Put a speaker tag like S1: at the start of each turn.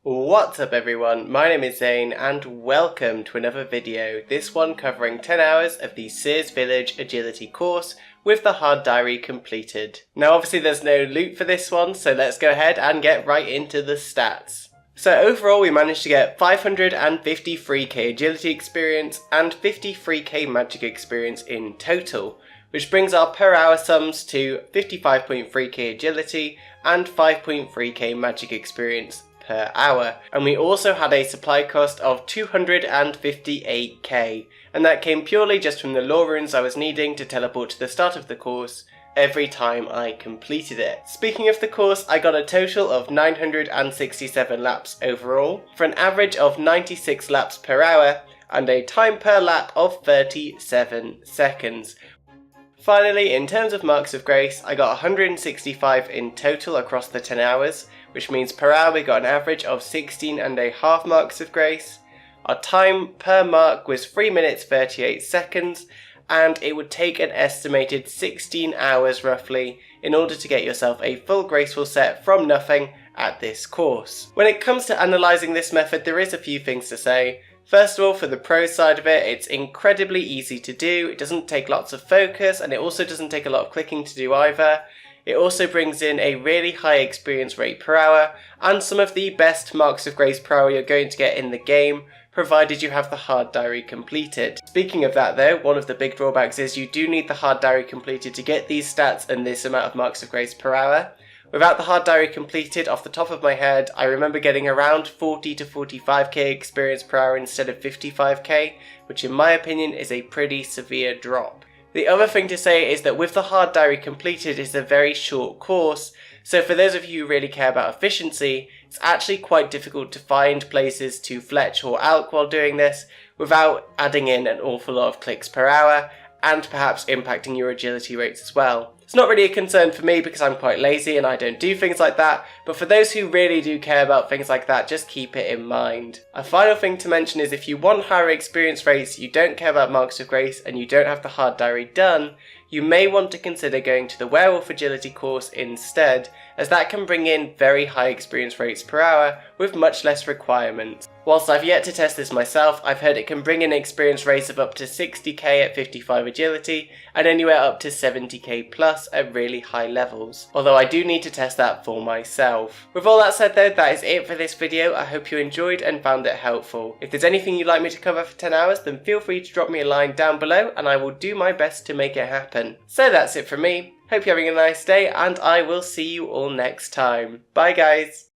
S1: What's up everyone, my name is Zane and welcome to another video, this one covering 10 hours of the Seers Village Agility course with the hard diary completed. Now obviously there's no loot for this one, so let's go ahead and get right into the stats. So overall we managed to get 553k agility experience and 53k magic experience in total, which brings our per hour sums to 55.3k agility and 5.3k magic experience per hour, and we also had a supply cost of 258k, and that came purely just from the lore runes I was needing to teleport to the start of the course every time I completed it. Speaking of the course, I got a total of 967 laps overall, for an average of 96 laps per hour and a time per lap of 37 seconds. Finally, in terms of marks of grace, I got 165 in total across the 10 hours, which means per hour we got an average of 16.5 marks of grace. Our time per mark was 3 minutes 38 seconds, and it would take an estimated 16 hours roughly in order to get yourself a full graceful set from nothing at this course. When it comes to analysing this method, there is a few things to say. First of all, for the pro side of it, it's incredibly easy to do, it doesn't take lots of focus, and it also doesn't take a lot of clicking to do either. It also brings in a really high experience rate per hour, and some of the best marks of grace per hour you're going to get in the game, provided you have the hard diary completed. Speaking of that though, one of the big drawbacks is you do need the hard diary completed to get these stats and this amount of marks of grace per hour. Without the hard diary completed, off the top of my head, I remember getting around 40 to 45k experience per hour instead of 55k, which in my opinion is a pretty severe drop. The other thing to say is that with the hard diary completed, it's a very short course, so for those of you who really care about efficiency, it's actually quite difficult to find places to fletch or alch while doing this without adding in an awful lot of clicks per hour and perhaps impacting your agility rates as well. It's not really a concern for me because I'm quite lazy and I don't do things like that, but for those who really do care about things like that, just keep it in mind. A final thing to mention is if you want higher experience rates, you don't care about marks of grace, and you don't have the hard diary done, you may want to consider going to the werewolf agility course instead, as that can bring in very high experience rates per hour with much less requirements. Whilst I've yet to test this myself, I've heard it can bring in experience rates of up to 60k at 55 agility and anywhere up to 70k plus at really high levels, although I do need to test that for myself. With all that said though, that is it for this video. I hope you enjoyed and found it helpful. If there's anything you'd like me to cover for 10 hours, then feel free to drop me a line down below and I will do my best to make it happen. So that's it from me. Hope you're having a nice day and I will see you all next time. Bye guys!